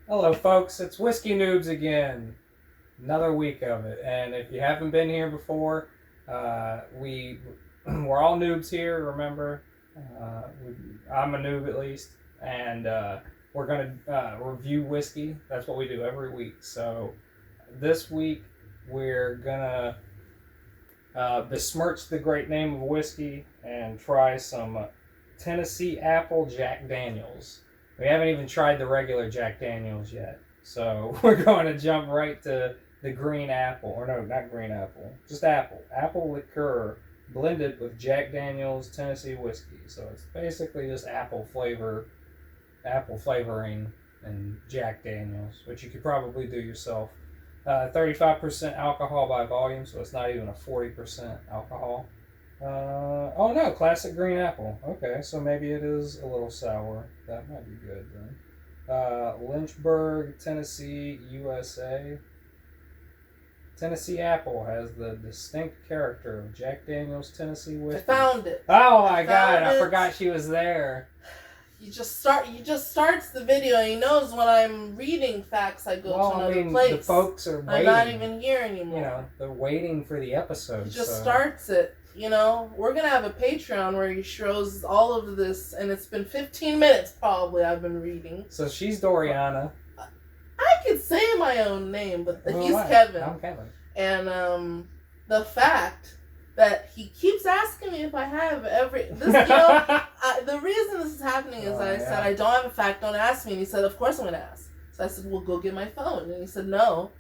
Hello, folks. It's Whiskey Newbs again. Another week of it. And if you haven't been here before, we're all noobs here. Remember, I'm a noob at least, and we're gonna review whiskey. That's what we do every week. So this week we're gonna besmirch the great name of whiskey and try some Tennessee Apple Jack Daniels. We haven't even tried the regular Jack Daniels yet. So we're going to jump right to the green apple. Or no, not green apple. Just apple. Apple liqueur blended with Jack Daniels Tennessee whiskey. So it's basically just apple flavoring and Jack Daniels, which you could probably do yourself. 35% alcohol by volume, so it's not even a 40% alcohol. Oh no, classic green apple. Okay, so maybe it is a little sour. That might be good then. Lynchburg, Tennessee, USA. Tennessee apple has the distinct character of Jack Daniel's Tennessee whiskey. I found it. Oh my God! I forgot she was there. He just starts the video. He knows when I'm reading facts, I go to another place. The folks are waiting. I'm not even here anymore. You know, they're waiting for the episode. He just starts it. You know, we're gonna have a Patreon where he shows all of this, and it's been 15 minutes probably. I've been reading. So she's Doriana. I could say my own name, but he's right. Kevin. I'm Kevin. And the fact that he keeps asking me if I have the reason this is happening is I said, I don't have a fact, don't ask me. And he said, of course I'm going to ask. So I said, well, go get my phone. And he said, no.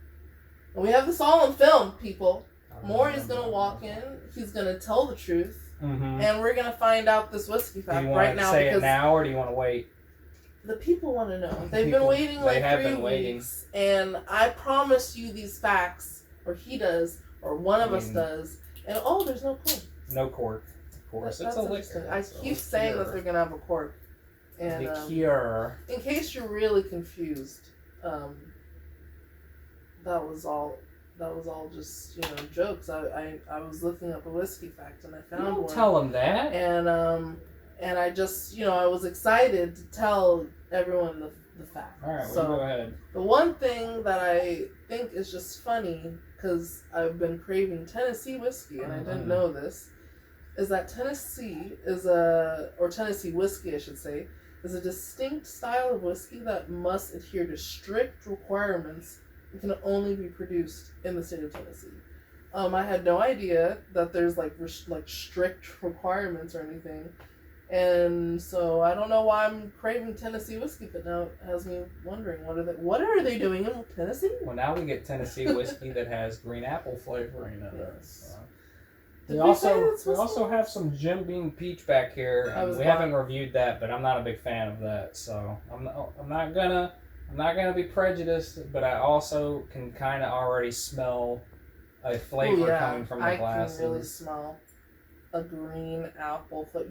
And we have this all on film, people. Maury's going to walk in. He's going to tell the truth. Mm-hmm. And we're going to find out this whiskey fact right now. Do you want to say it now, or do you want to wait? The people want to know. They've been waiting like 3 weeks. And I promise you these facts, or he does, or one of us does. And there's no cork. No cork. Of course, it's a liquor. I keep saying that they're gonna have a cork. And liqueur. In case you're really confused, that was all just jokes. I was looking up a whiskey fact and I found one. Tell them that. And I just I was excited to tell everyone the fact. All right, so go ahead. The one thing that I think is just funny, because I've been craving Tennessee whiskey and I didn't know this, is that Tennessee Tennessee whiskey, I should say, is a distinct style of whiskey that must adhere to strict requirements and can only be produced in the state of Tennessee. I had no idea that there's like strict requirements or anything. And so I don't know why I'm craving Tennessee whiskey, but now it has me wondering what are they doing in Tennessee? Well, now we get Tennessee whiskey that has green apple flavoring in it. Yes. We also have some Jim Beam peach back here. And we haven't reviewed that, but I'm not a big fan of that. So I'm not gonna be prejudiced, but I also can kind of already smell a flavor coming from the glasses. I can really smell a green apple flavor.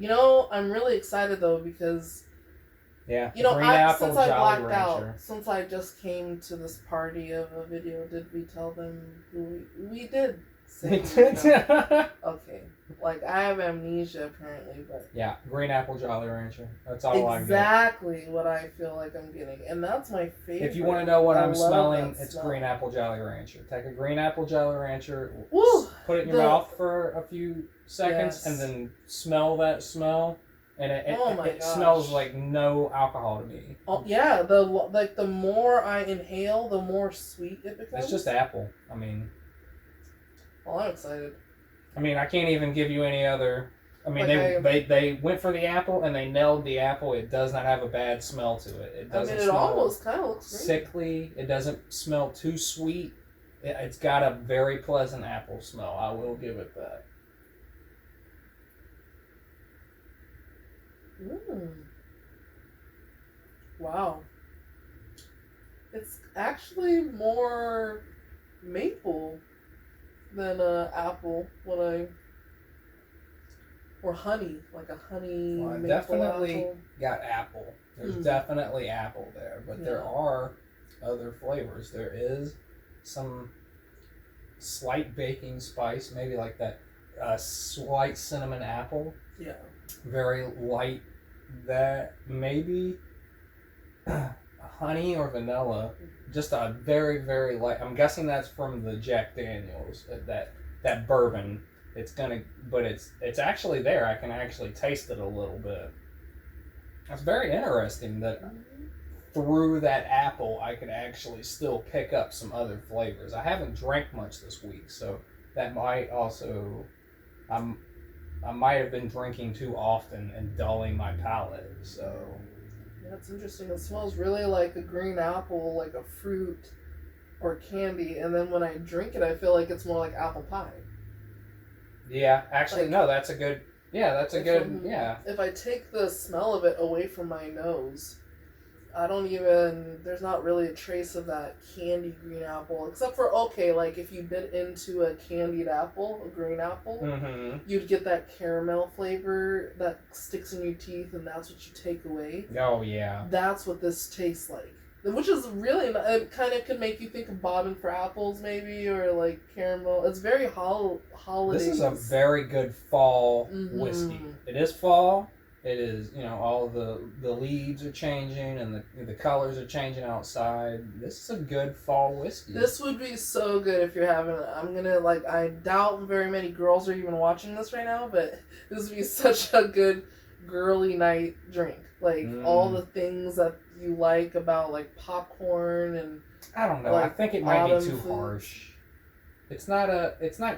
I'm really excited though because green since I blacked Rancher. out, since I just came to this party of a video, did we tell them who we did? Okay, like I have amnesia apparently, but green apple Jolly Rancher. That's all I get. Exactly what I feel like I'm getting, and that's my favorite. If you want to know what I'm smelling, it's green apple Jolly Rancher. Take a green apple Jolly Rancher, put it in your mouth for a few seconds, and then smell that smell, and it smells like no alcohol to me. Oh yeah, the more I inhale, the more sweet it becomes. It's just apple. I mean. Well, I'm excited. I mean, I can't even give you any other. I mean, they went for the apple and they nailed the apple. It does not have a bad smell to it. It doesn't smell almost kind of looks sickly. It doesn't smell too sweet. It's got a very pleasant apple smell. I will give it that. Wow. It's actually more maple than apple or honey, like a honey. Well, I definitely got apple. There's definitely apple there, but there are other flavors. There is some slight baking spice, maybe like that slight cinnamon apple. Yeah. Very light. That maybe honey or vanilla. Just a very, very light. I'm guessing that's from the Jack Daniels. That bourbon. But it's actually there. I can actually taste it a little bit. It's very interesting that through that apple, I could actually still pick up some other flavors. I haven't drank much this week, so that might also. I might have been drinking too often and dulling my palate. So That's interesting. It smells really like a green apple, like a fruit or candy, and then when I drink it, I feel like it's more like apple pie. yeah, actually, Like, no, that's a good. Yeah, that's a good. Yeah, If I take the smell of it away from my nose, there's not really a trace of that candy green apple, except for, okay, like if you bit into a candied apple, a green apple, you'd get that caramel flavor that sticks in your teeth, and that's what you take away. Oh, yeah. That's what this tastes like. Which is really, it kind of could make you think of bobbing for apples, maybe, or like caramel. It's very holiday. This is a very good fall whiskey. It is fall. It is, all the leaves are changing and the colors are changing outside. This is a good fall whiskey. This would be so good if you're having it. I doubt very many girls are even watching this right now, but this would be such a good girly night drink. Like, all the things that you like about, like, popcorn and... I don't know. I think it might be too harsh. It's not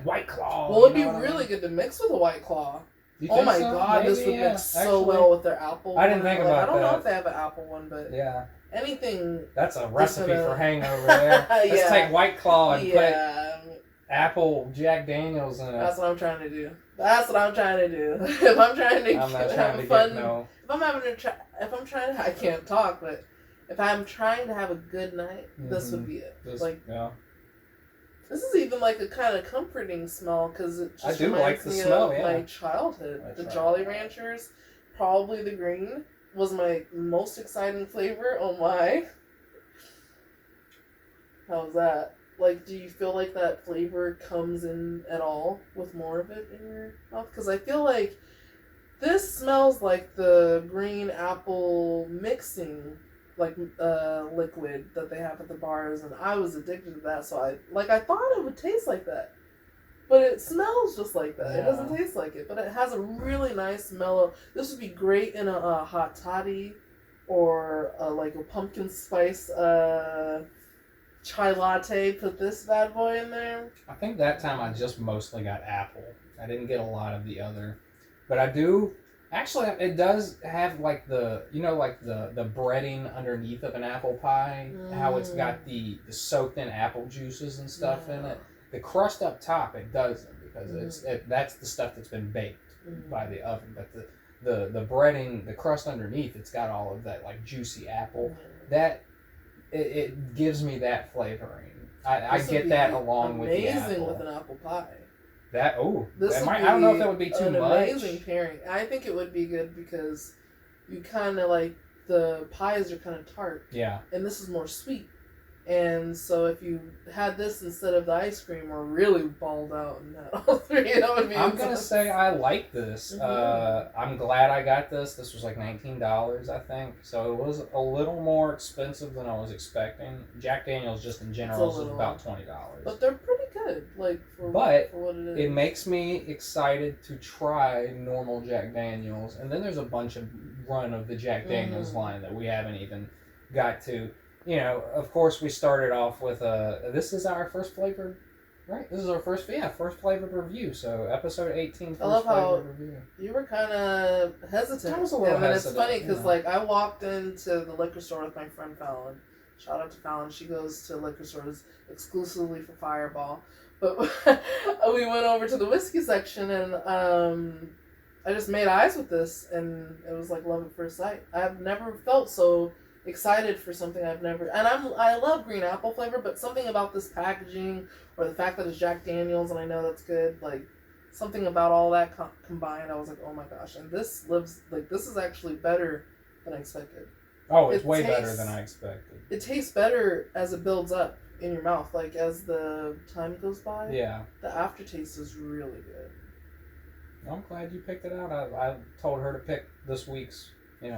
White Claw. Well, it'd be really good to mix with a White Claw. Oh my God, maybe, this would mix so well with their apple one. I didn't think about that. I don't know if they have an apple one, but yeah, anything. That's a recipe for hangover there. Let's take White Claw and put apple Jack Daniels in it. That's what I'm trying to do. If I'm trying to have fun, I can't talk, but if I'm trying to have a good night, this would be it. This is even like a kind of comforting smell because it just reminds me of my childhood. The Jolly Ranchers, probably the green, was my most exciting flavor. Oh my. How's that? Like, do you feel like that flavor comes in at all with more of it in your mouth? Because I feel like this smells like the green apple mixing liquid that they have at the bars, and I was addicted to that, so I thought it would taste like that. But it smells just like that. Yeah. It doesn't taste like it, but it has a really nice mellow. This would be great in a hot toddy or like a pumpkin spice chai latte. Put this bad boy in there. I think that time I just mostly got apple. I didn't get a lot of the other, but I do. Actually, it does have like the breading underneath of an apple pie. How it's got the soaked in apple juices and stuff in it. The crust up top, it doesn't, because that's the stuff that's been baked by the oven. But the breading, the crust underneath, it's got all of that like juicy apple. That it gives me that flavoring. I get that along with the apple. Amazing with an apple pie. I don't know if that would be too much. Amazing pairing. I think it would be good because you kind of like the pies are kind of tart. Yeah. And this is more sweet. And so if you had this instead of the ice cream or really balled out and had all three, that would be I'm going to say I like this. I'm glad I got this. This was like $19, I think. So it was a little more expensive than I was expecting. Jack Daniels just in general is about $20. But they're pretty good, for what it is. It makes me excited to try normal Jack Daniels. And then there's a bunch of run of the Jack Daniels line that we haven't even got to. Of course, we started off with this is our first flavored, right? This is our first flavored review. So episode 18, first I love how review. You were kind of hesitant. I was a little hesitant. And it's funny because I walked into the liquor store with my friend Fallon. Shout out to Fallon. She goes to liquor stores exclusively for Fireball. But we went over to the whiskey section and I just made eyes with this and it was like love at first sight. I've never felt so excited for something I've never, and I love green apple flavor, but something about this packaging or the fact that it's Jack Daniels and I know that's good, like something about all that combined, I was like, oh my gosh, and this is actually better than I expected. Oh, it's way better than I expected. It tastes better as it builds up in your mouth, like as the time goes by. Yeah. The aftertaste is really good. I'm glad you picked it out. I told her to pick this week's, we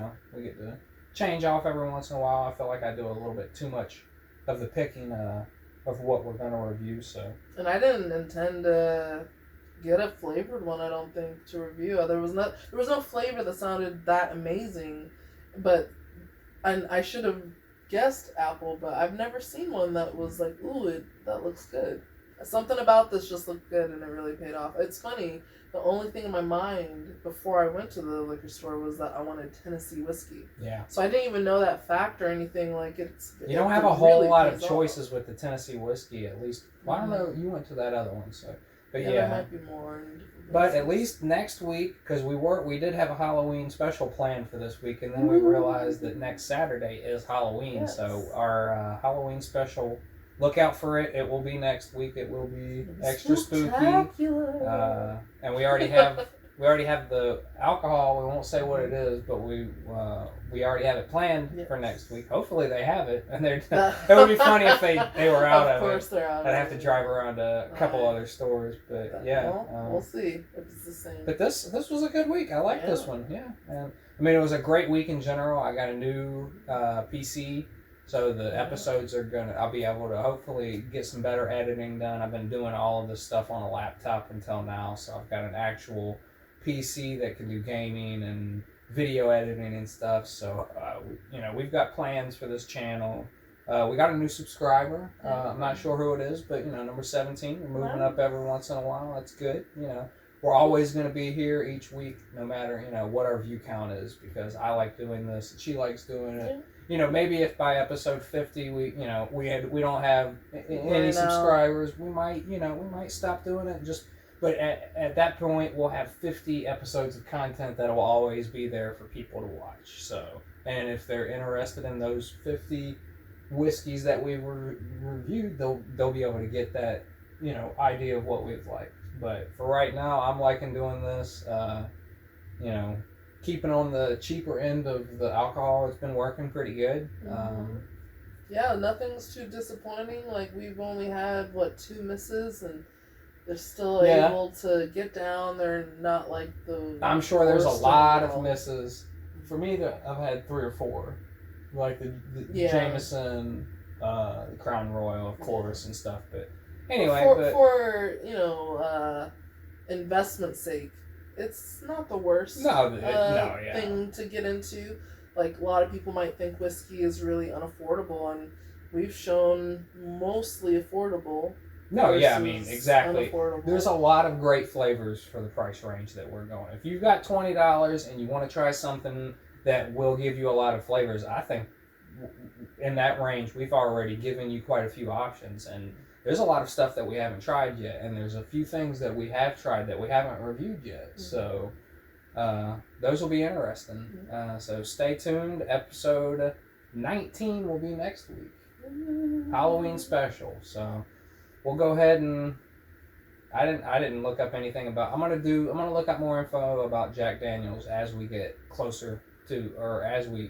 get to change off every once in a while. I feel like I do a little bit too much of the picking of what we're going to review. So. And I didn't intend to get a flavored one. I don't think to review. There was no flavor that sounded that amazing, but and I should have guessed apple, but I've never seen one that was like, ooh, that looks good. Something about this just looked good, and it really paid off. It's funny. The only thing in my mind before I went to the liquor store was that I wanted Tennessee whiskey. Yeah. So I didn't even know that fact or anything. Like you don't have a whole lot of choices with the Tennessee whiskey, at least. Well, I don't know. You went to that other one, so. But yeah. There might be more. But at least next week, because we did have a Halloween special planned for this week, and then we realized that next Saturday is Halloween. Yes. So our Halloween special, look out for it. It will be next week. It will be extra spooky. And we already have the alcohol. We won't say what it is, but we already have it planned for next week. Hopefully they have it, and it would be funny if they were out of it. Of course they're out. I'd have to drive around a couple other stores, but yeah. We'll see if it's the same. But this was a good week. I like this one. Yeah. And I mean, it was a great week in general. I got a new PC. So the episodes I'll be able to hopefully get some better editing done. I've been doing all of this stuff on a laptop until now, so I've got an actual PC that can do gaming and video editing and stuff. So, we've got plans for this channel. We got a new subscriber. I'm not sure who it is, but, number 17. We're moving up every once in a while. That's good. We're always going to be here each week, no matter, what our view count is, because I like doing this and she likes doing it. Maybe if by episode 50 we don't have any subscribers, we might stop doing it. But at that point, we'll have 50 episodes of content that will always be there for people to watch. So, and if they're interested in those 50 whiskeys that we reviewed, they'll be able to get that idea of what we've liked. But for right now, I'm liking doing this. Keeping on the cheaper end of the alcohol, it's been working pretty good. Yeah, nothing's too disappointing. Like, we've only had 2 misses, and they're still able to get down. They're not like the. I'm sure there's a lot of misses. For me, I've had 3 or 4, like the Jameson, the Crown Royal, of course, and stuff. But anyway, for investment's sake, it's not the worst thing to get into. Like, a lot of people might think whiskey is really unaffordable, and we've shown mostly affordable. No, yeah, I mean, exactly. There's a lot of great flavors for the price range that we're going. If you've got $20 and you want to try something that will give you a lot of flavors, I think in that range, we've already given you quite a few options. And there's a lot of stuff that we haven't tried yet, and there's a few things that we have tried that we haven't reviewed yet. So those will be interesting. So stay tuned. Episode 19 will be next week. Halloween special. So we'll go ahead and I didn't look up anything about. I'm gonna look up more info about Jack Daniels as we get closer to, or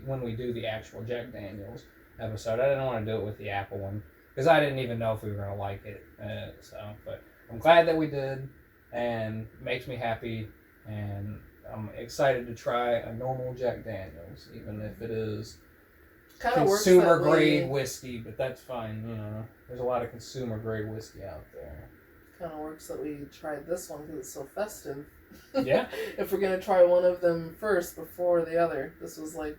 when we do the actual Jack Daniels episode. I didn't want to do it with the apple one because I didn't even know if we were gonna like it. But I'm glad that we did, and it makes me happy, and I'm excited to try a normal Jack Daniels, even if it is consumer grade whiskey, but that's fine. There's a lot of consumer grade whiskey out there. Kind of works that we tried this one because it's so festive. Yeah. If we're gonna try one of them first before the other, this was like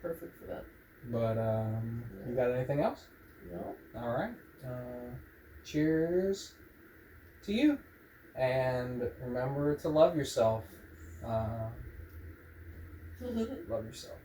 perfect for that. But you got anything else? No. All right. Cheers to you, and remember to love yourself. Love yourself.